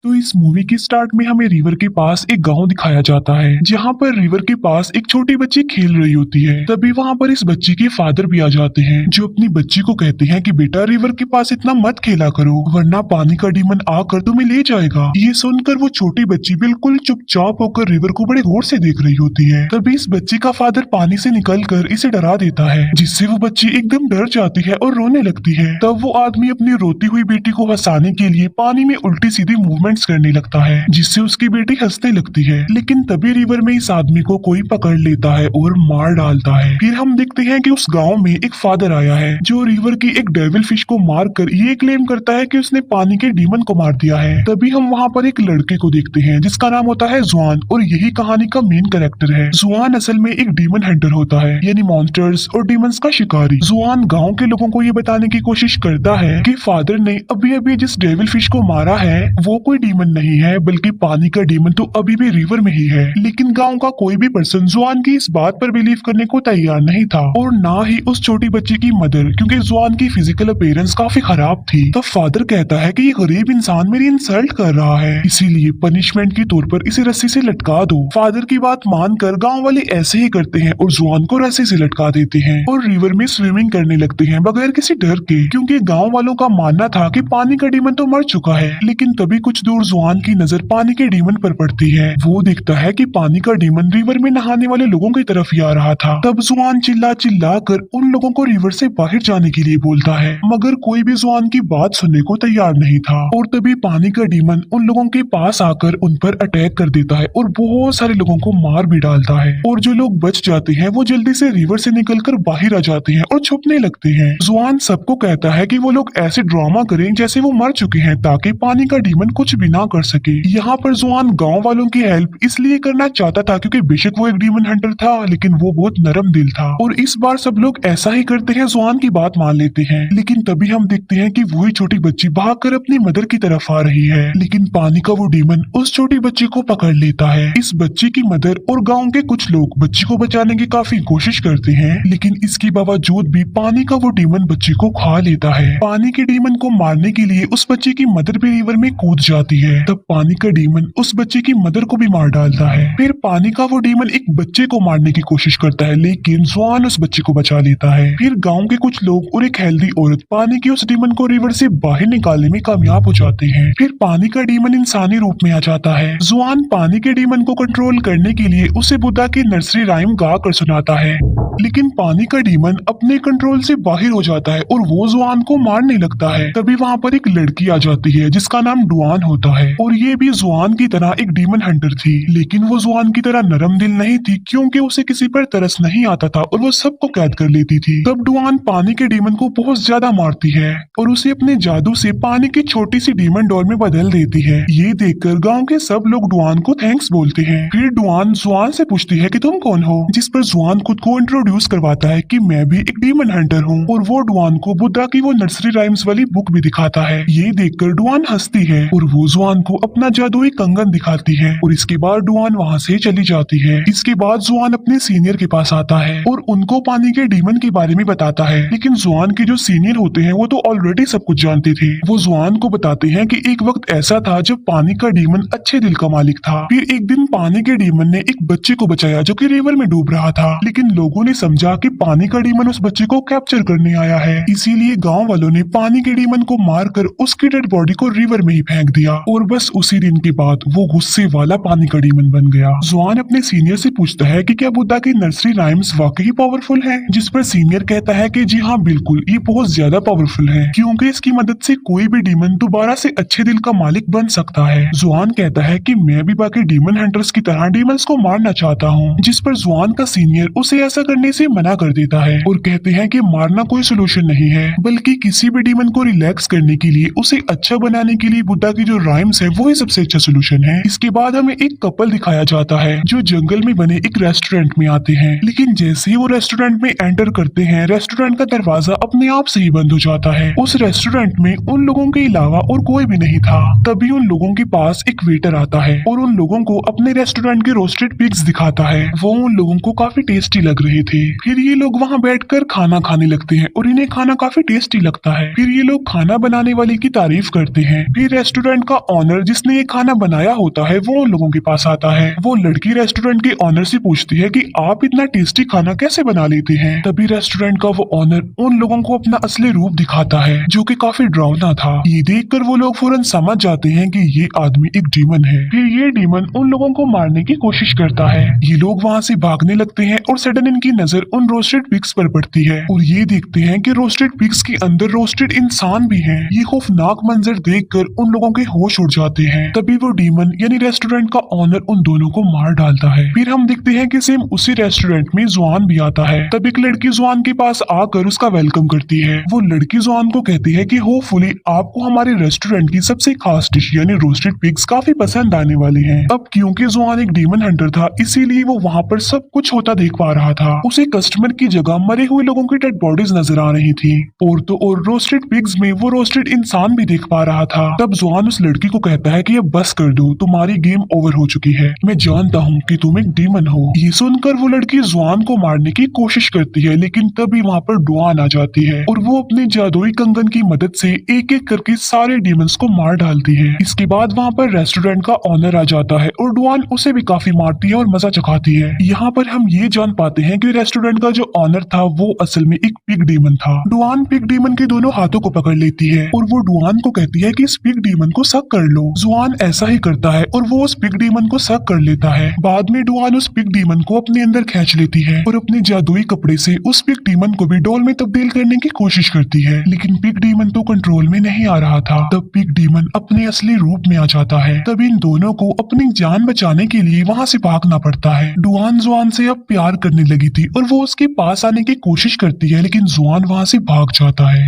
तो इस मूवी की स्टार्ट में हमें रिवर के पास एक गांव दिखाया जाता है, जहां पर रिवर के पास एक छोटी बच्ची खेल रही होती है। तभी वहां पर इस बच्ची के फादर भी आ जाते हैं, जो अपनी बच्ची को कहते हैं कि बेटा रिवर के पास इतना मत खेला करो, वरना पानी का डीमन आकर तुम्हें ले जाएगा। ये सुनकर वो छोटी बच्ची बिल्कुल चुपचाप होकर रिवर को बड़े गौर से देख रही होती है। तभी इस बच्ची का फादर पानी से निकलकर इसे डरा देता है, जिससे वो बच्ची एकदम डर जाती है और रोने लगती है। तब वो आदमी अपनी रोती हुई बेटी को हंसाने के लिए पानी में उल्टी सीधी मूवमेंट्स करने लगता है, जिससे उसकी बेटी हंसने लगती है। लेकिन तभी रिवर में इस आदमी को कोई पकड़ लेता है और मार डालता है। फिर हम देखते हैं कि उस गांव में एक फादर आया है, जो रिवर की एक डेविल फिश को मारकर ये क्लेम करता है कि उसने पानी के डीमन को मार दिया है। तभी हम वहाँ पर एक लड़के को देखते हैं, जिसका नाम होता है जुआन, और यही कहानी का मेन कैरेक्टर है। जुआन असल में एक डीमन हंटर होता है, यानी मॉन्स्टर्स और डीमंस का शिकारी। जुआन गांव के लोगों को ये बताने की कोशिश करता है कि फादर ने अभी अभी जिस डेविल फिश को मारा है वो कोई डीमन नहीं है, बल्कि पानी का डीमन तो अभी भी रिवर में ही है। लेकिन गांव का कोई भी पर्सन जुआन की इस बात पर बिलीव करने को तैयार नहीं था, और ना ही उस छोटी बच्ची की मदर, क्योंकि जुआन की फिजिकल अपीयरेंस काफी खराब थी। तब फादर कहता है कि ये गरीब इंसान मेरी इंसल्ट कर रहा है, इसीलिए पनिशमेंट के तौर पर इसे रस्सी से लटका दो। फादर की बात मानकर गांव वाले ऐसे ही करते हैं और जुआन को रस्सी से लटका देते हैं और रिवर में स्विमिंग करने लगते हैं बगैर किसी डर के, क्योंकि गांव वालों का मानना था कि पानी का डीमन तो मर चुका है। लेकिन तभी कुछ दूर जुआन की नजर पानी के डीमन पर पड़ती है। वो देखता है कि पानी का डीमन रिवर में नहाने वाले लोगों की तरफ ही आ रहा था। तब जुआन चिल्ला चिल्ला कर उन लोगों को रिवर से बाहर जाने के लिए बोलता है, मगर कोई भी जुआन की बात सुनने को तैयार नहीं था। और तभी पानी का डीमन उन लोगों के पास आकर उन पर अटैक कर देता है और बहुत सारे लोगों को मार भी डालता है। और जो लोग बच जाते हैं वो जल्दी से रिवर से निकलकर बाहर आ जाते हैं और छुपने लगते हैं। जुआन सबको कहता है कि वो लोग ऐसे ड्रामा करें जैसे वो मर चुके हैं, ताकि पानी का डीमन कुछ भी ना कर सके। यहाँ पर जुआन गांव वालों की हेल्प इसलिए करना चाहता था क्योंकि बेशक वो एक डीमन हंटर था, लेकिन वो बहुत नरम दिल था। और इस बार सब लोग ऐसा ही करते हैं, जुआन की बात मान लेते हैं। लेकिन तभी हम देखते हैं कि वही छोटी बच्ची भागकर अपनी मदर की तरफ आ रही है, लेकिन पानी का वो डीमन उस छोटी बच्ची को पकड़ लेता है। इस बच्ची की मदर और गाँव के कुछ लोग बच्ची को बचाने की काफी कोशिश करते हैं, लेकिन इसके बावजूद भी पानी का वो डीमन बच्ची को खा लेता है। पानी के डीमन को मारने के लिए उस बच्ची की मदर भी रिवर में कूद जाती है। तब पानी का डीमन उस बच्चे की मदर को भी मार डालता है। फिर पानी का वो डीमन एक बच्चे को मारने की कोशिश करता है, लेकिन जुआन उस बच्चे को बचा लेता है। फिर गांव के कुछ लोग और एक हेल्दी औरत पानी के उस डीमन को रिवर से बाहर निकालने में कामयाब हो जाते हैं। फिर पानी का डीमन इंसानी रूप में आ जाता है। जुआन पानी के डीमन को कंट्रोल करने के लिए उसे बुद्धा की नर्सरी राइम गा कर सुनाता है, लेकिन पानी का डीमन अपने कंट्रोल से बाहर हो जाता है और वो जुआन को मारने लगता है। तभी वहाँ पर एक लड़की आ जाती है जिसका नाम डुआन होता है, और ये भी जुआन की तरह एक डीमन हंटर थी। लेकिन वो जुआन की तरह नरम दिल नहीं थी, क्योंकि उसे किसी पर तरस नहीं आता था और वो सबको कैद कर लेती थी। तब डुआन पानी के डीमन को बहुत ज्यादा मारती है और उसे अपने जादू से पानी की छोटी सी डीमन डॉल में बदल देती है। ये देखकर गाँव के सब लोग डुआन को थैंक्स बोलते हैं। फिर डुआन जुआन से पूछती है कि तुम कौन हो, जिस पर जुआन खुद को इंट्रोड्यूस करवाता है कि मैं भी एक डीमन हंटर हूँ, और वो डुआन को बुद्धा की वो नर्सरी राइम्स वाली बुक भी दिखाता है। ये देखकर डुआन हंसती है और वो जुआन को अपना जादुई कंगन दिखाती है, और इसके बाद डुआन वहाँ से चली जाती है। इसके बाद जुआन अपने सीनियर के पास आता है और उनको पानी के डीमन के बारे में बताता है। लेकिन जुआन के जो सीनियर होते हैं वो तो ऑलरेडी सब कुछ जानते थे। वो जुआन को बताते हैं कि एक वक्त ऐसा था जब पानी का डीमन अच्छे दिल का मालिक था। फिर एक दिन पानी के डीमन ने एक बच्चे को बचाया जो कि रिवर में डूब रहा था, लेकिन लोगों ने समझा कि पानी का डीमन उस बच्चे को कैप्चर करने आया है, इसीलिए गांव वालों ने पानी के डीमन को मारकर उसकी डेड बॉडी को रिवर में ही फेंक दिया। और बस उसी दिन के बाद वो गुस्से वाला पानी का डीमन बन गया। जुआन अपने सीनियर से पूछता है कि क्या बुद्धा की नर्सरी राइम्स वाकई पावरफुल है, जिस पर सीनियर कहता है कि जी हाँ बिल्कुल, ये बहुत ज्यादा पावरफुल है, क्योंकि इसकी मदद से कोई भी डीमन दोबारा से अच्छे दिल का मालिक बन सकता है। जुआन कहता है कि मैं भी बाकी डीमन हंटर्स की तरह डीमंस को मारना चाहता हूँ, जिस पर जुआन का सीनियर उसे ऐसा करने से मना कर देता है और कहते हैं कि मारना कोई सोल्यूशन नहीं है, बल्कि किसी भी डीमन को रिलैक्स करने के लिए, उसे अच्छा बनाने के लिए बुद्धा की जो राइम्स है वो ही सबसे अच्छा सोल्यूशन है। इसके बाद हमें एक कपल दिखाया जाता है जो जंगल में बने एक रेस्टोरेंट में आते हैं, लेकिन जैसे ही वो रेस्टोरेंट में एंटर करते हैं रेस्टोरेंट का दरवाजा अपने आप से ही बंद हो जाता है। उस रेस्टोरेंट में उन लोगों के अलावा और कोई भी नहीं था। तभी उन लोगों के पास एक वेटर आता है और उन लोगों को अपने रेस्टोरेंट के रोस्टेड पिग्स दिखाता है। वो उन लोगों को काफी टेस्टी लग रहे थे। फिर ये लोग वहाँ बैठकर खाना खाने लगते हैं और इन्हें खाना काफी टेस्टी लगता है। फिर ये लोग खाना बनाने वाले की तारीफ करते हैं। फिर रेस्टोरेंट का ऑनर जिसने ये खाना बनाया होता है वो उन लोगों के पास आता है। वो लड़की रेस्टोरेंट के ऑनर से पूछती है कि आप इतना टेस्टी खाना कैसे बना लेते हैं। तभी रेस्टोरेंट का वो ऑनर उन लोगों को अपना असली रूप दिखाता है जो कि काफी डरावना था। ये देखकर वो लोग फौरन समझ जाते हैं कि ये आदमी एक डीमन है। फिर ये डीमन उन लोगों को मारने की कोशिश करता है। ये लोग वहाँ से भागने लगते हैं और सडन इनकी नजर उन रोस्टेड पिग्स पर पड़ती है और ये देखते हैं कि रोस्टेड पिग्स के अंदर रोस्टेड इंसान भी हैं। ये खौफनाक मंजर देखकर उन लोगों के होश उड़ जाते हैं। तभी वो डीमन यानी रेस्टोरेंट का ऑनर उन दोनों को मार डालता है। फिर हम देखते हैं कि सेम उसी रेस्टोरेंट में जुआन भी आता है। तब एक लड़की जुआन के पास आकर उसका वेलकम करती है। वो लड़की जुआन को कहती है कि होपफुली आपको हमारे रेस्टोरेंट की सबसे खास डिश यानी रोस्टेड पिग्स काफी पसंद आने वाली हैं। अब क्योंकि जुआन एक डीमन हंटर था इसीलिए वो वहाँ पर सब कुछ होता देख पा रहा था। उसे कस्टमर की जगह मरे हुए लोगों की डेड बॉडीज नजर आ रही थी और तो और रोस्टेड पिग्स में वो रोस्टेड इंसान भी देख पा रहा था। तब जुआन उस लड़की को कहता है कि अब बस कर दो, तुम्हारी गेम ओवर हो चुकी है। मैं जानता हूँ कि तुम एक डीमन हो। ये सुनकर वो लड़की जुआन को मारने की कोशिश करती है लेकिन तभी वहाँ पर डुआन आ जाती है और वो अपने जादुई कंगन की मदद से एक एक करके सारे डीमंस को मार डालती है। इसके बाद वहाँ पर रेस्टोरेंट का ऑनर आ जाता है और डुआन उसे भी काफी मारती है और मजा चखाती है। यहाँ पर हम ये जान पाते हैं कि रेस्टोरेंट का जो ऑनर था वो असल में एक पिग डीमन था। डुआन पिग डीमन के दोनों हाथों को पकड़ लेती है और वो डुआन को कहती है कि इस पिग डीमन को सक कर लो। जुआन ऐसा ही करता है और वो उस पिग डीमन को सक कर लेता है। बाद में डुआन उस पिग डीमन को अपने अंदर खींच लेती है और अपने जादुई कपड़े से उस पिग डीमन को भी डॉल में तब्दील करने की कोशिश करती है लेकिन पिग डीमन तो कंट्रोल में नहीं आ रहा था। तब पिग डीमन अपने असली रूप में आ जाता है। तब इन दोनों को अपनी जान बचाने के लिए वहाँ से भागना पड़ता है। डुआन जुआन से अब प्यार करने लगी थी और वो उसके पास आने की कोशिश करती है लेकिन जुआन वहाँ से भाग जाता है।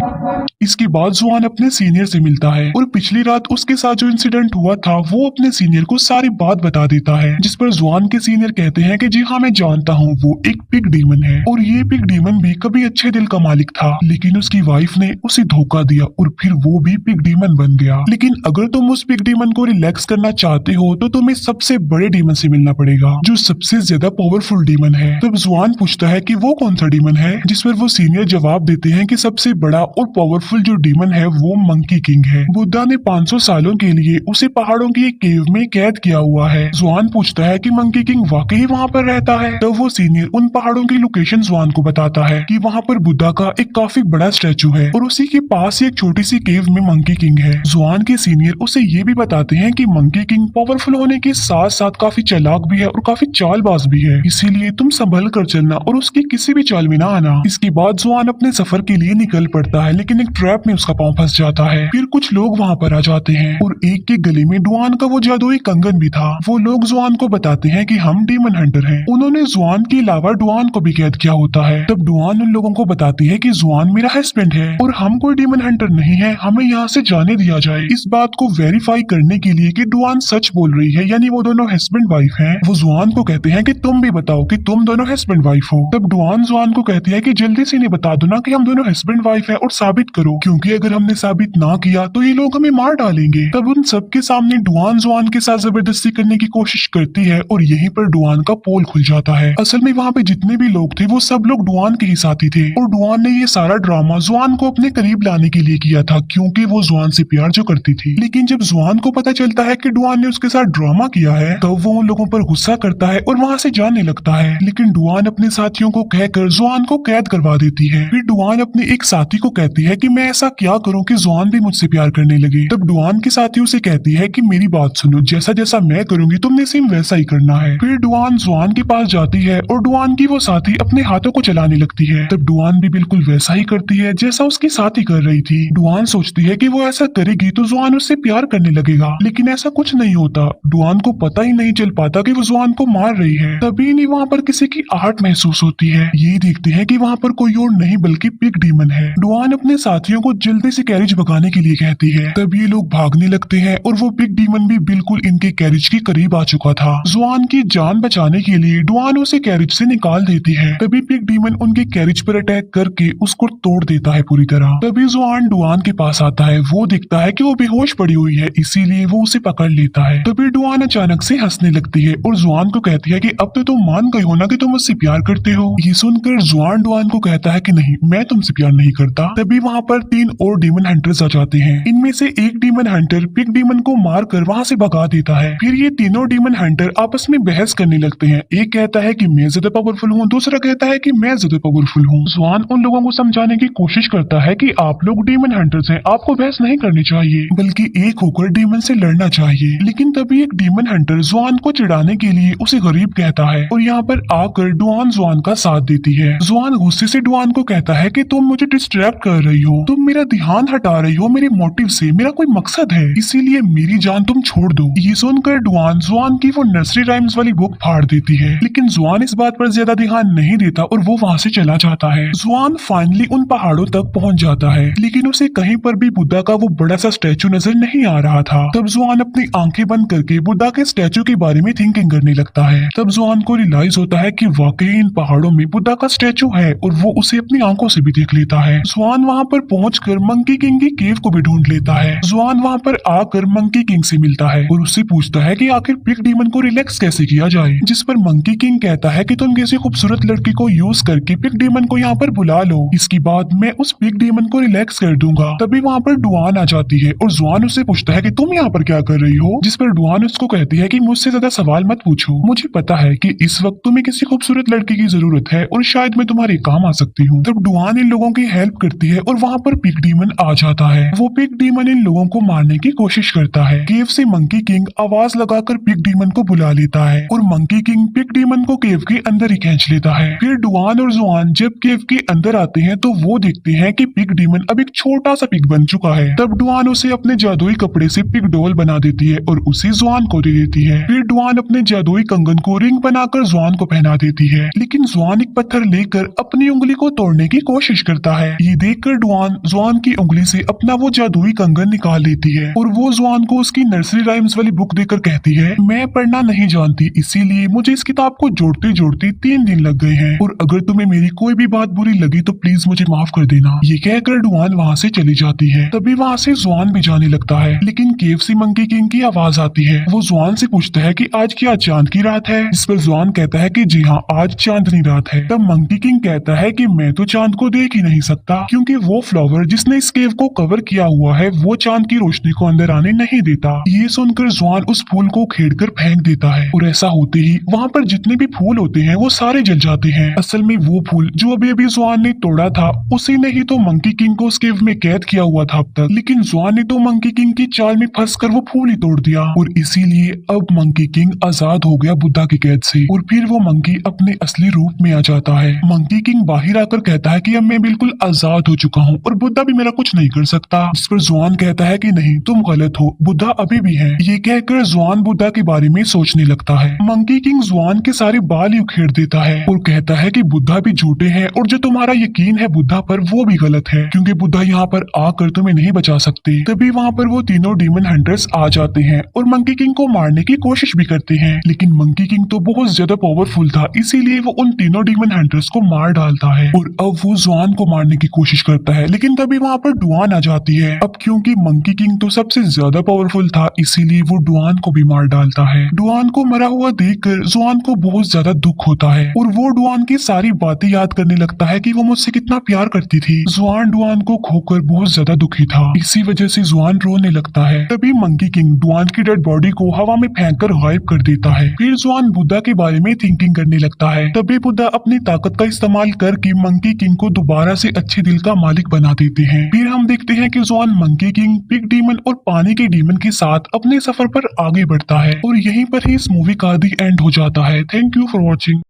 इसके बाद जुआन अपने सीनियर से मिलता है और पिछली रात उसके साथ जो इंसिडेंट हुआ था वो अपने सीनियर को सारी बात बता देता है, जिस पर जुआन के सीनियर कहते हैं कि जी हाँ मैं जानता हूँ वो एक पिग डीमन है और ये पिग डीमन भी कभी अच्छे दिल का मालिक था लेकिन उसकी वाइफ ने उसे धोखा दिया और फिर वो भी पिग डीमन बन गया। लेकिन अगर तुम उस पिग डीमन को रिलैक्स करना चाहते हो तो तुम्हें सबसे बड़े डीमन से मिलना पड़ेगा जो सबसे ज्यादा पावरफुल डीमन है। तब जुआन पूछता है कि वो कौन सा डीमन है, जिस पर वो सीनियर जवाब देते हैं कि सबसे बड़ा और पावरफुल जो डीमन है वो मंकी किंग है। बुद्धा ने 500 सालों के लिए उसे पहाड़ों की एक केव में कैद किया हुआ है। जुआन पूछता है कि मंकी किंग वाकई वहाँ पर रहता है। तब वो सीनियर उन पहाड़ों की लोकेशन जुआन को बताता है कि वहाँ पर बुद्धा का एक काफी बड़ा स्टैचू है और उसी के पास एक छोटी सी केव में मंकी किंग है। जुआन के सीनियर उसे ये भी बताते हैं कि मंकी किंग पावरफुल होने के साथ साथ काफी चालाक भी है और काफी चालबाज भी है, इसीलिए तुम संभल कर चलना और उसकी किसी भी चाल में ना आना। इसके बाद जुआन अपने सफर के लिए निकल पड़ता है लेकिन एक ट्रैप में उसका पांव फंस जाता है। फिर कुछ लोग वहाँ पर आ जाते हैं और एक के गले में डुआन का वो जादुई कंगन भी था। वो लोग जुआन को बताते हैं कि हम डीमन हंटर हैं। उन्होंने जुआन के अलावा डुआन को भी कैद किया होता है। तब डुआन उन लोगों को बताती है कि जुआन मेरा हस्बैंड है और हम कोई डीमन हंटर नहीं है, हमें यहाँ से जाने दिया जाए। इस बात को वेरीफाई करने के लिए कि डुआन सच बोल रही है यानी वो दोनों हस्बैंड वाइफ हैं, वो जुआन को कहते हैं कि तुम भी बताओ कि तुम दोनों हस्बैंड वाइफ हो। तब डुआन जुआन को कहती है कि जल्दी से इन्हें बता दो ना कि हम दोनों हस्बैंड वाइफ हैं और साबित करो, क्योंकि अगर हमने साबित ना किया तो ये लोग हमें मार डालेंगे। तब उन सबके सामने डुआन जुआन के साथ जबरदस्ती करने की कोशिश करती है और यहीं पर डुआन का पोल खुल जाता है। असल में वहाँ पे जितने भी लोग थे वो सब लोग डुआन के ही साथी थे और डुआन ने ये सारा ड्रामा जुआन को अपने करीब लाने के लिए किया था क्योंकि वो जुआन से प्यार जो करती थी। लेकिन जब जुआन को पता चलता है कि डुआन ने उसके साथ ड्रामा किया है तो वो उन लोगों पर गुस्सा करता है और वहाँ से जाने लगता है। लेकिन डुआन अपने साथियों को कहकर जुआन को कैद करवा देती है। फिर डुआन अपने एक साथी को कहती है कि मैं ऐसा क्या करूं कि जुआन भी मुझसे प्यार करने लगे। तब डुआन के साथियों से कहती है कि मेरी बात सुनो, जैसा जैसा मैं करूंगी तुमने सेम वैसा ही करना है। फिर डुआन जुआन के पास जाती है और डुआन की वो साथी अपने हाथों को चलाने लगती है। तब डुआन भी बिल्कुल वैसा ही करती है जैसा उसकी साथी कर रही थी। डुआन सोचती है कि वो ऐसा करेगी तो जुआन उससे प्यार करने लगेगा, लेकिन ऐसा कुछ नहीं होता। डुआन को पता ही नहीं चल पाता कि वो जुआन को मार रही है। तभी नहीं वहाँ पर किसी की आहट महसूस होती है। ये देखते हैं कि वहाँ पर कोई और नहीं बल्कि पिग डीमन है। डुआन अपने साथियों को जल्दी से कैरिज भगाने के लिए कहती है। तब ये लोग भागने लगते हैं और वो पिग डीमन भी बिल्कुल इनके कैरिज के करीब आ चुका था। जुआन की जान बचाने के लिए डुआन उसे कैरिज से निकाल देती है। तभी पिग डीमन उनके कैरिज पर अटैक करके उसको तोड़ देता है पूरी तरह। तभी जुआन डुआन के पास आता है। वो देखता है कि वो बेहोश पड़ी हुई है, इसीलिए वो उसे पकड़ लेता है। तभी डुआन अचानक से हंसने लगती है और जुआन को कहती है कि अब तो तुम मान गए हो ना कि तुम मुझसे प्यार करते हो। ये सुनकर जुआन डुआन को कहता है कि नहीं, मैं तुमसे प्यार नहीं करता। तभी वहाँ पर 3 और डीमन हंटर्स आ जाते हैं। इनमें से एक demon Hunter Hunter pig demon को मार कर वहाँ से भगा देता है। फिर ये तीनों डीमन हंटर आपस में बहस करने लगते हैं। एक कहता है कि मैं ज्यादा पावरफुल हूँ, दूसरा कहता है कि मैं ज्यादा पावरफुल हूँ। जुआन उन लोगों को समझाने की कोशिश करता है कि आप लोग डीमन हंटर्स हैं, आपको बहस नहीं करनी चाहिए बल्कि एक होकर डीमन से लड़ना चाहिए। लेकिन तभी एक डीमन हंटर जुआन को चिढ़ाने के लिए उसे गरीब कहता है और यहाँ पर आकर डुआन जुआन का साथ देती है। जुआन गुस्से से डुआन को कहता है कि तुम मुझे डिस्ट्रैक्ट कर रही हो, तुम मेरा ध्यान हटा रही हो मेरे मोटिव से, मेरा कोई मकसद है, इसीलिए मेरी जान तुम छोड़ दो। ये सुनकर डुआन जुआन की वो नर्सरी राइम्स वाली बुक फाड़ देती है, लेकिन जुआन इस बात पर ज्यादा ध्यान नहीं देता और वो वहाँ से चला जाता है। जुआन फाइनली उन पहाड़ों तक पहुँच जाता है, लेकिन उसे कहीं पर भी बुद्धा का वो बड़ा सा स्टैचू नजर नहीं आ रहा था। तब जुआन अपनी आंखें बंद करके बुद्धा के स्टैचू के बारे में थिंकिंग करने लगता है। तब जुआन को रियलाइज होता है कि वाकई इन पहाड़ों में बुद्धा का स्टैचू है और वो उसे अपनी आंखों से भी देख लेता है। जुआन वहाँ पर पहुंचकर मंकी किंग की केव को भी ढूंढ लेता है। जुआन वहाँ पर आकर मंकी किंग से मिलता है और उससे पूछता है कि आखिर पिग डीमन को रिलैक्स कैसे किया जाए, जिस पर मंकी किंग कहता है कि तुम किसी खूबसूरत लड़की को यूज करके पिग डीमन को यहाँ पर बुला लो, इसके बाद मैं उस पिग डीमन को रिलैक्स कर दूंगा। तभी वहाँ पर डुआन आ जाती है और जुआन उससे पूछता है कि तुम यहाँ पर क्या कर रही हो, जिस पर डुआन उसको कहती है कि मुझसे ज्यादा सवाल मत पूछो, मुझे पता है कि इस वक्त तुम्हें किसी खूबसूरत लड़की की जरूरत है और शायद मैं तुम्हारे काम आ सकती हूँ। तब डुआन इन लोगों की हेल्प करती है और वहाँ पर पिग डीमन आ जाता है। वो पिग डीमन इन लोगों को मारने की कोशिश करता है। केव से मंकी किंग आवाज लगाकर पिग डीमन को बुला लेता है और मंकी किंग पिग डीमन को केव के अंदर ही खींच लेता है। फिर डुआन और जुआन जब केव के अंदर आते हैं तो वो देखते हैं कि पिग डीमन अब एक छोटा सा पिग बन चुका है। तब डुआन उसे अपने जादुई कपड़े से पिग डॉल बना देती है और उसे जुआन को दे देती है। फिर डुआन अपने जादुई कंगन को रिंग बनाकर जुआन को पहना देती है, लेकिन जुआन एक पत्थर लेकर अपनी उंगली को तोड़ने की कोशिश करता है। ये देखकर डुआन जुआन की उंगली से अपना वो जादुई कंगन निकाल लेती है और वो जुआन को उसकी नर्सरी राइम्स वाली बुक देकर कहती है, मैं पढ़ना नहीं जानती, इसीलिए मुझे इस किताब को जोड़ते जोड़ते 3 दिन लग गए हैं और अगर तुम्हें मेरी कोई भी बात बुरी लगी तो प्लीज मुझे माफ कर देना। ये कहकर डुआन वहाँ से चली जाती है। तभी वहाँ से जुआन भी जाने लगता है, लेकिन केव से मंकी किंग की आवाज आती है। वो जुआन से पूछता है कि आज क्या चांद की रात है, इस पर जुआन कहता है कि जी हाँ, आज चांदनी रात है। तब मंकी किंग कहता है कि मैं तो चांद को देख ही नहीं सकता, क्योंकि वो फ्लावर जिसने इस केव को कवर किया हुआ है वो चांद की रोशनी को अंदर आने नहीं देता। ये सुनकर जुआन उस फूल को खेड़कर फेंक देता है और ऐसा होते ही वहाँ पर जितने भी फूल होते हैं वो सारे जल जाते हैं। असल में वो फूल जो अभी अभी जुआन ने तोड़ा था उसी ने ही तो मंकी किंग को उस केव में कैद किया हुआ था अब तक, लेकिन जुआन ने तो मंकी किंग की चाल में फंसकर वो फूल ही तोड़ दिया और इसीलिए अब मंकी किंग आजाद हो गया बुद्धा की कैद से और फिर वो मंकी अपने असली रूप में आ जाता है। मंकी किंग बाहर आकर कहता है कि अब मैं बिल्कुल आजाद हो चुका हूँ और बुद्धा भी मेरा कुछ नहीं कर सकता, जिस पर जुआन कहता है कि नहीं, तुम गलत हो, बुद्धा अभी भी है। ये कहकर जुआन बुद्धा के बारे में सोचने लगता है। मंकी किंग जुआन के सारे बाल ही उखेड़ देता है और कहता है कि बुद्धा भी झूठे हैं और जो तुम्हारा यकीन है बुद्धा पर वो भी गलत है, क्योंकि बुद्धा यहाँ पर आकर तुम्हें नहीं बचा सकते। तभी वहाँ पर वो तीनों डीमन हंटर्स आ जाते हैं और मंकी किंग को मारने की कोशिश भी करते हैं, लेकिन मंकी किंग तो बहुत ज्यादा पावरफुल था, इसीलिए वो उन तीनों डीमन हंटर्स को मार डालता है और अब वो जुआन को मारने की कोशिश करता है, लेकिन तभी वहाँ पर डुआन आ जाती है। अब क्योंकि मंकी किंग तो सबसे ज्यादा पावरफुल था इसीलिए वो डुआन को भी मार डालता है। डुआन को मरा हुआ देखकर जुआन को बहुत ज्यादा दुख होता है और वो डुआन की सारी बातें याद करने लगता है कि वो मुझसे कितना प्यार करती थी। जुआन डुआन को खोकर बहुत ज्यादा दुखी था, इसी वजह से जुआन रोने लगता है। तभी मंकी किंग डुआन की डेड बॉडी को हवा में फेंककर गायब कर देता है। फिर जुआन बुद्धा के बारे में थिंकिंग करने लगता है। तभी बुद्धा अपनी ताकत का इस्तेमाल करके मंकी किंग को दोबारा से अच्छे दिल का मालिक बना देते हैं। फिर हम देखते हैं कि जुआन मंकी किंग, पिग डीमन और पानी के डीमन के साथ अपने सफर पर आगे बढ़ता है और यहीं पर ही इस मूवी का दी एंड हो जाता है। Thank you for watching.